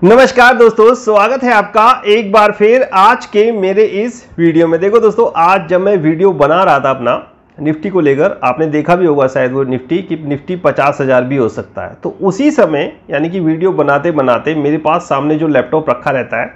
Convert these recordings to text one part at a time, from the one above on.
नमस्कार दोस्तों, स्वागत है आपका एक बार फिर आज के मेरे इस वीडियो में। देखो दोस्तों, आज जब मैं वीडियो बना रहा था अपना निफ्टी को लेकर, आपने देखा भी होगा शायद वो निफ्टी 50,000 भी हो सकता है। तो उसी समय यानी कि वीडियो बनाते बनाते मेरे पास सामने जो लैपटॉप रखा रहता है,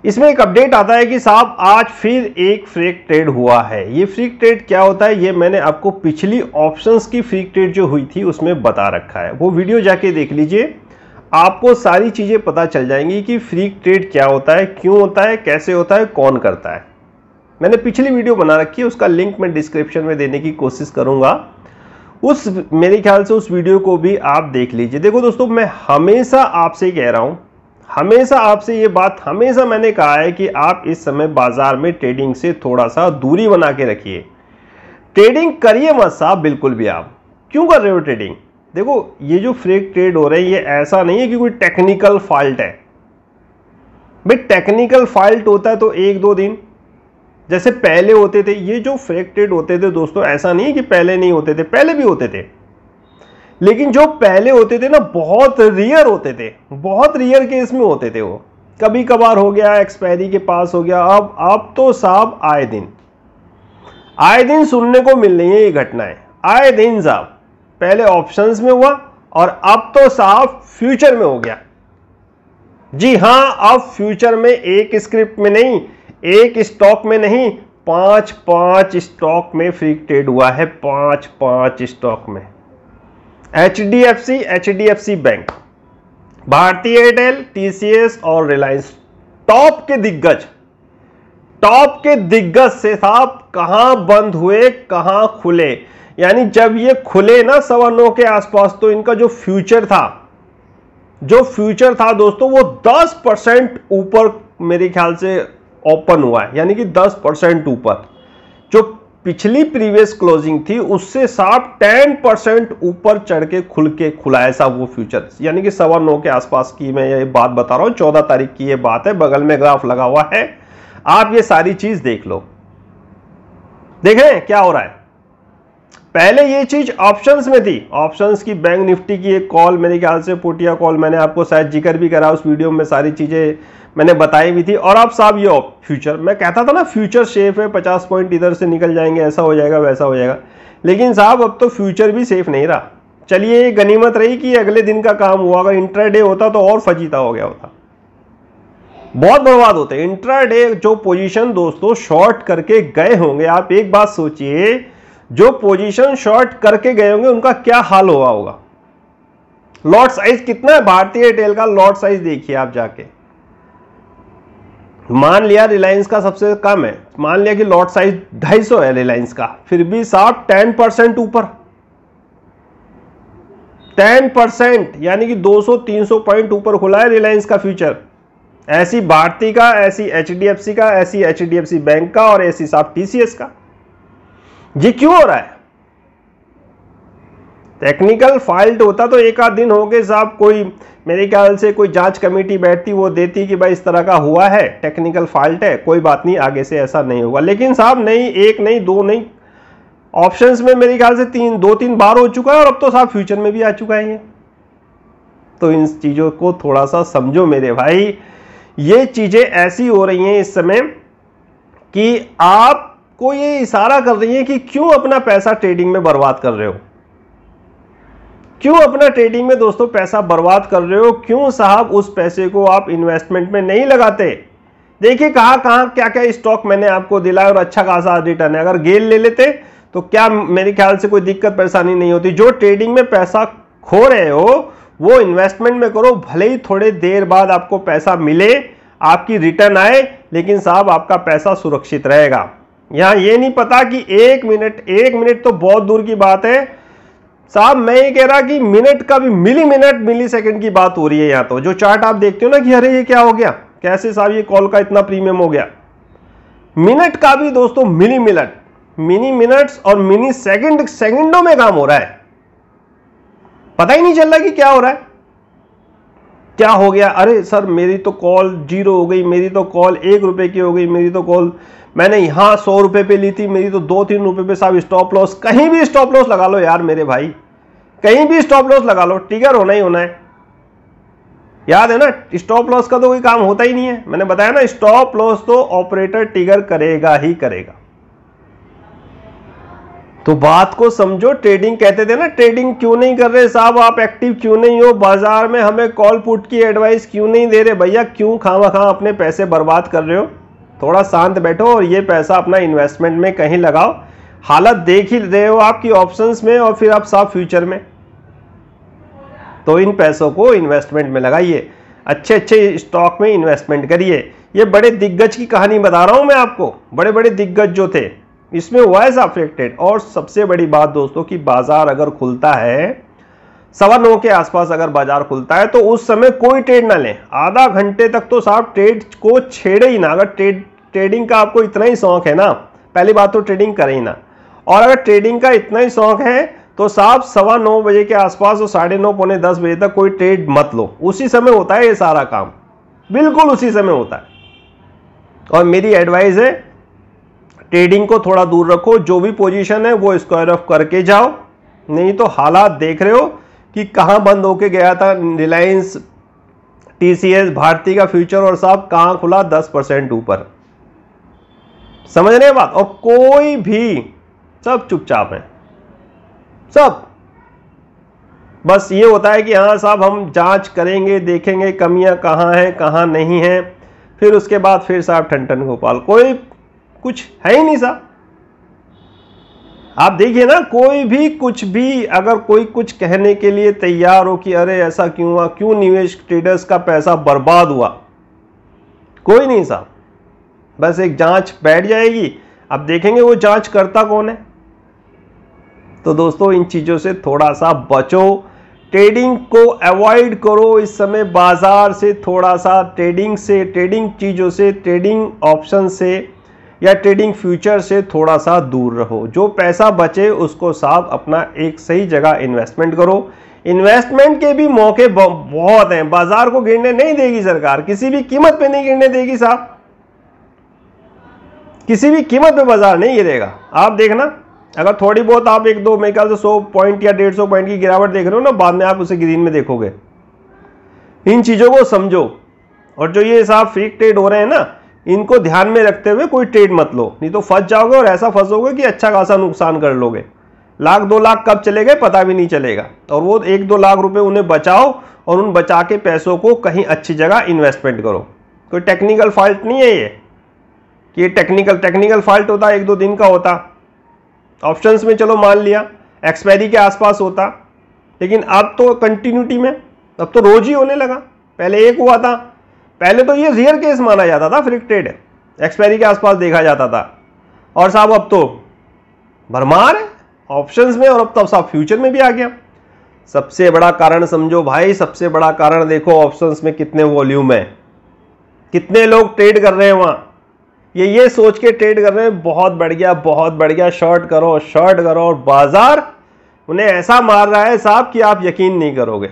इसमें एक अपडेट आता है कि साहब आज फिर एक फ्रीक ट्रेड हुआ है। ये फ्रीक ट्रेड क्या होता है ये मैंने आपको पिछली ऑप्शंस की फ्रीक ट्रेड जो हुई थी उसमें बता रखा है। वो वीडियो जाके देख लीजिए, आपको सारी चीजें पता चल जाएंगी कि फ्रीक ट्रेड क्या होता है, क्यों होता है, कैसे होता है, कौन करता है। मैंने पिछली वीडियो बना रखी है, उसका लिंक मैं डिस्क्रिप्शन में देने की कोशिश करूंगा। मेरे ख्याल से उस वीडियो को भी आप देख लीजिए। देखो दोस्तों, मैं हमेशा आपसे कह रहा हूं, हमेशा आपसे ये बात हमेशा मैंने कहा है कि आप इस समय बाजार में ट्रेडिंग से थोड़ा सा दूरी बना के रखिए। ट्रेडिंग करिए मत साहब, बिल्कुल भी। आप क्यों कर रहे हो ट्रेडिंग? देखो, ये जो फ्रीक ट्रेड हो रहे हैं ये ऐसा नहीं है कि कोई टेक्निकल फॉल्ट है। भाई टेक्निकल फॉल्ट होता है तो एक दो दिन जैसे पहले होते थे। ये जो फ्रीक ट्रेड होते थे दोस्तों, ऐसा नहीं है कि पहले नहीं होते थे, पहले भी होते थे। लेकिन जो पहले होते थे ना, बहुत रियर होते थे, बहुत रियर केस में होते थे। वो कभी कभार हो गया, एक्सपायरी के पास हो गया। अब तो साहब आए दिन सुनने को मिल रही है ये घटनाएं, आए दिन साहब। पहले ऑप्शंस में हुआ और अब तो साहब फ्यूचर में हो गया। जी हां, अब फ्यूचर में एक स्क्रिप्ट में नहीं, एक स्टॉक में नहीं, पांच स्टॉक में फ्रीक ट्रेड हुआ है। पांच स्टॉक में एचडीएफसी बैंक, भारतीय एयरटेल, टीसीएस और रिलायंस। टॉप के दिग्गज से साहब कहां बंद हुए, कहां खुले। यानी जब ये खुले ना 9:15 के आसपास, तो इनका जो फ्यूचर था दोस्तों, वो 10% ऊपर मेरे ख्याल से ओपन हुआ है। यानी कि 10% ऊपर। जो पिछली प्रीवियस क्लोजिंग थी उससे साहब 10% ऊपर चढ़ के खुला है साहब वो फ्यूचर। यानी कि 9:15 के आसपास की मैं ये बात बता रहा हूं, 14 तारीख की ये बात है। बगल में ग्राफ लगा हुआ है, आप ये सारी चीज देख लो। देख रहे हैं क्या हो रहा है? पहले ये चीज ऑप्शंस में थी, ऑप्शंस की बैंक निफ्टी की एक कॉल, मेरे ख्याल से पुटिया कॉल, मैंने आपको शायद जिक्र भी करा उस वीडियो में, सारी चीजें मैंने बताई भी थी। और अब साहब ये फ्यूचर, मैं कहता था ना फ्यूचर सेफ है, 50 पॉइंट इधर से निकल जाएंगे, ऐसा हो जाएगा वैसा हो जाएगा। लेकिन साहब अब तो फ्यूचर भी सेफ नहीं रहा। चलिए, ये गनीमत रही कि अगले दिन का काम हुआ। अगर इंट्राडे होता तो और फजीता हो गया होता, बहुत बर्बाद होते। इंट्राडे जो पोजीशन दोस्तों शॉर्ट करके गए होंगे, आप एक बात सोचिए, जो पोजीशन शॉर्ट करके गए होंगे उनका क्या हाल हुआ होगा। लॉट साइज कितना है भारतीय एयरटेल का? लॉट साइज देखिए आप जाके। मान लिया रिलायंस का सबसे कम है, मान लिया कि लॉट साइज 250 है रिलायंस का, फिर भी साहब 10% ऊपर, 10%। यानी कि 200-300 पॉइंट ऊपर खुला है रिलायंस का फ्यूचर। ऐसी भारती का, ऐसी एचडीएफसी का, ऐसी एचडीएफसी बैंक का और ऐसी साहब टीसीएस का। ये क्यों हो रहा है? टेक्निकल फॉल्ट होता तो एक आध दिन हो गए साहब, कोई मेरे ख्याल से कोई जांच कमेटी बैठती, वो देती कि भाई इस तरह का हुआ है, टेक्निकल फॉल्ट है, कोई बात नहीं, आगे से ऐसा नहीं होगा। लेकिन साहब नहीं, एक नहीं, दो नहीं, ऑप्शंस में मेरे ख्याल से 2-3 बार हो चुका है और अब तो साहब फ्यूचर में भी आ चुका है ये। तो इन चीजों को थोड़ा सा समझो मेरे भाई। ये चीजें ऐसी हो रही हैं इस समय कि आपको ये इशारा कर रही है कि क्यों अपना पैसा ट्रेडिंग में बर्बाद कर रहे हो, क्यों अपना ट्रेडिंग में दोस्तों पैसा बर्बाद कर रहे हो, क्यों साहब उस पैसे को आप इन्वेस्टमेंट में नहीं लगाते। देखिए कहां क्या क्या स्टॉक मैंने आपको दिलाया और अच्छा खासा रिटर्न है। अगर गेल ले लेते तो क्या मेरे ख्याल से कोई दिक्कत परेशानी नहीं होती। जो ट्रेडिंग में पैसा खो रहे हो वो इन्वेस्टमेंट में करो, भले ही थोड़े देर बाद आपको पैसा मिले, आपकी रिटर्न आए, लेकिन साहब आपका पैसा सुरक्षित रहेगा। यहां ये नहीं पता कि एक मिनट तो बहुत दूर की बात है साहब, मैं ये कह रहा कि मिनट का भी, मिली सेकंड की बात हो रही है। यहां तो जो चार्ट आप देखते हो ना कि अरे ये क्या हो गया, कैसे साहब ये कॉल का इतना प्रीमियम हो गया। मिनट का भी दोस्तों मिनी मिनट्स और मिनी सेकंडों में काम हो रहा है। पता ही नहीं चल रहा कि क्या हो रहा है, क्या हो गया। अरे सर मेरी तो कॉल 0 हो गई, मेरी तो कॉल 1 रुपए की हो गई, मेरी तो कॉल मैंने यहां 100 रुपए पे ली थी, मेरी तो 2-3 रुपए पे साहब स्टॉप लॉस। कहीं भी स्टॉप लॉस लगा लो यार मेरे भाई, कहीं भी स्टॉप लॉस लगा लो, ट्रिगर होना ही होना है। याद है ना, स्टॉप लॉस का तो कोई काम होता ही नहीं है। मैंने बताया ना, स्टॉप लॉस तो ऑपरेटर ट्रिगर करेगा ही करेगा। तो बात को समझो। ट्रेडिंग कहते थे ना, ट्रेडिंग क्यों नहीं कर रहे साहब, आप एक्टिव क्यों नहीं हो बाजार में, हमें कॉल पुट की एडवाइस क्यों नहीं दे रहे। भैया क्यों खामखा अपने पैसे बर्बाद कर रहे हो, थोड़ा शांत बैठो और ये पैसा अपना इन्वेस्टमेंट में कहीं लगाओ। हालत देख ही रहे हो आपकी ऑप्शंस में और फिर आप साफ फ्यूचर में। तो इन पैसों को इन्वेस्टमेंट में लगाइए, अच्छे अच्छे स्टॉक में इन्वेस्टमेंट करिए। ये बड़े दिग्गज की कहानी बता रहा हूं मैं आपको, बड़े बड़े दिग्गज जो थे इसमें हुआ है अफेक्टेड। और सबसे बड़ी बात दोस्तों कि बाजार अगर खुलता है 9:15 के आसपास, अगर बाजार खुलता है तो उस समय कोई ट्रेड ना लें। आधा घंटे तक तो साहब ट्रेड को छेड़े ही ना। अगर ट्रेडिंग का आपको इतना ही शौक है ना, पहली बात तो ट्रेडिंग करें ही ना। और अगर ट्रेडिंग का इतना ही शौक है तो साहब 9:15 बजे के आसपास और 9:30 पौने 10 बजे तक कोई ट्रेड मत लो। उसी समय होता है ये सारा काम, बिल्कुल उसी समय होता है। और मेरी एडवाइस है, ट्रेडिंग को थोड़ा दूर रखो। जो भी पोजीशन है वो स्क्वायर ऑफ करके जाओ, नहीं तो हालात देख रहे हो कि कहां बंद होके गया था रिलायंस, टीसीएस, भारती का फ्यूचर, और साहब कहां खुला 10% ऊपर। समझ रहे हैं बात। और कोई भी, सब चुपचाप है, सब बस ये होता है कि हाँ साहब हम जांच करेंगे, देखेंगे कमियां कहां हैं कहां नहीं है, फिर उसके बाद फिर साहब ठन गोपाल, कोई कुछ है ही नहीं साहब। आप देखिए ना, कोई भी कुछ भी, अगर कोई कुछ कहने के लिए तैयार हो कि अरे ऐसा क्यों हुआ, क्यों निवेश ट्रेडर्स का पैसा बर्बाद हुआ, कोई नहीं साहब। बस एक जांच बैठ जाएगी, अब देखेंगे वो जांच करता कौन है। तो दोस्तों इन चीजों से थोड़ा सा बचो, ट्रेडिंग को अवॉइड करो इस समय। बाजार से थोड़ा सा, ट्रेडिंग से, ट्रेडिंग चीजों से, ट्रेडिंग ऑप्शन से या ट्रेडिंग फ्यूचर से थोड़ा सा दूर रहो। जो पैसा बचे उसको साहब अपना एक सही जगह इन्वेस्टमेंट करो। इन्वेस्टमेंट के भी मौके बहुत हैं। बाजार को गिरने नहीं देगी सरकार, किसी भी कीमत पे नहीं गिरने देगी साहब, किसी भी कीमत पे बाजार नहीं गिरेगा। आप देखना, अगर थोड़ी बहुत आप एक दो मेरे ख्याल से 100 पॉइंट या 150 पॉइंट की गिरावट देख रहे हो ना, बाद में आप उसे ग्रीन में देखोगे। इन चीजों को समझो। और जो ये साहब फेक ट्रेड हो रहे हैं ना, इनको ध्यान में रखते हुए कोई ट्रेड मत लो, नहीं तो फंस जाओगे। और ऐसा फंसोगे कि अच्छा खासा नुकसान कर लोगे। 1-2 लाख कब चले गए पता भी नहीं चलेगा। और वो 1-2 लाख रुपए उन्हें बचाओ और उन बचा के पैसों को कहीं अच्छी जगह इन्वेस्टमेंट करो। कोई टेक्निकल फॉल्ट नहीं है ये कि ये टेक्निकल फॉल्ट होता 1-2 दिन का होता। ऑप्शंस में चलो मान लिया एक्सपायरी के आसपास होता, लेकिन अब तो कंटिन्यूटी में, अब तो रोज ही होने लगा। पहले एक हुआ था, पहले तो ये रियर केस माना जाता था, फ्रिक ट्रेड एक्सपायरी के आसपास देखा जाता था। और साहब अब तो भरमार है ऑप्शंस में, और अब तो साहब फ्यूचर में भी आ गया। सबसे बड़ा कारण समझो भाई, सबसे बड़ा कारण देखो ऑप्शंस में कितने वॉल्यूम है, कितने लोग ट्रेड कर रहे हैं वहां। ये सोच के ट्रेड कर रहे हैं बहुत बढ़ गया, शॉर्ट करो, और बाजार उन्हें ऐसा मार रहा है साहब कि आप यकीन नहीं करोगे।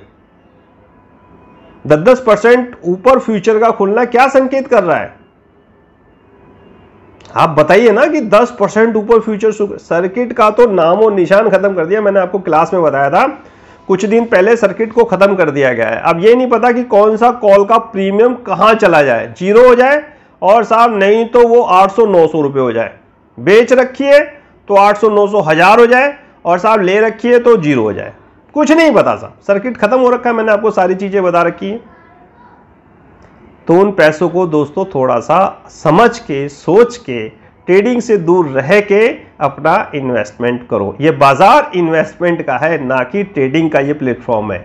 10% ऊपर फ्यूचर का खुलना क्या संकेत कर रहा है, आप बताइए ना। कि 10% ऊपर फ्यूचर सर्किट का तो नामो निशान खत्म कर दिया। मैंने आपको क्लास में बताया था कुछ दिन पहले, सर्किट को खत्म कर दिया गया है। अब ये नहीं पता कि कौन सा कॉल का प्रीमियम कहां चला जाए, 0 हो जाए, और साहब नहीं तो वो 800-900 रुपए हो जाए। बेच रखिए तो 800-900 1000 हो जाए, और साहब ले रखिए तो 0 हो जाए। कुछ नहीं पता साहब, सर्किट खत्म हो रखा है। मैंने आपको सारी चीजें बता रखी है। तो उन पैसों को दोस्तों थोड़ा सा समझ के, सोच के, ट्रेडिंग से दूर रह के अपना इन्वेस्टमेंट करो। ये बाजार इन्वेस्टमेंट का है, ना कि ट्रेडिंग का ये प्लेटफॉर्म है।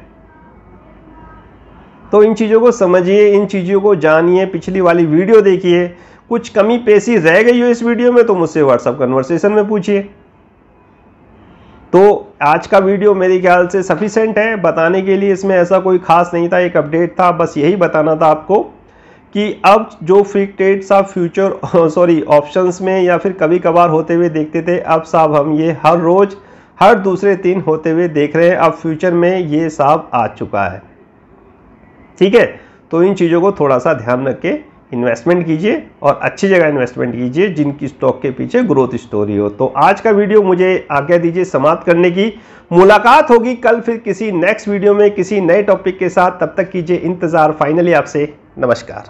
तो इन चीज़ों को समझिए, इन चीज़ों को जानिए। पिछली वाली वीडियो देखिए, कुछ कमी पेशी रह गई हो इस वीडियो में तो मुझसे व्हाट्सएप कन्वर्सेशन में पूछिए। तो आज का वीडियो मेरे ख्याल से सफिशिएंट है बताने के लिए, इसमें ऐसा कोई खास नहीं था, एक अपडेट था, बस यही बताना था आपको कि अब जो फ्रिक ट्रेड्स आप फ्यूचर ऑप्शंस में या फिर कभी कभार होते हुए देखते थे, अब साहब हम ये हर रोज हर दूसरे दिन होते हुए देख रहे हैं। अब फ्यूचर में ये साहब आ चुका है। ठीक है, तो इन चीज़ों को थोड़ा सा ध्यान रख के इन्वेस्टमेंट कीजिए और अच्छी जगह इन्वेस्टमेंट कीजिए जिनकी स्टॉक के पीछे ग्रोथ स्टोरी हो। तो आज का वीडियो मुझे आज्ञा दीजिए समाप्त करने की। मुलाकात होगी कल फिर किसी नेक्स्ट वीडियो में किसी नए टॉपिक के साथ। तब तक कीजिए इंतजार। फाइनली आपसे नमस्कार।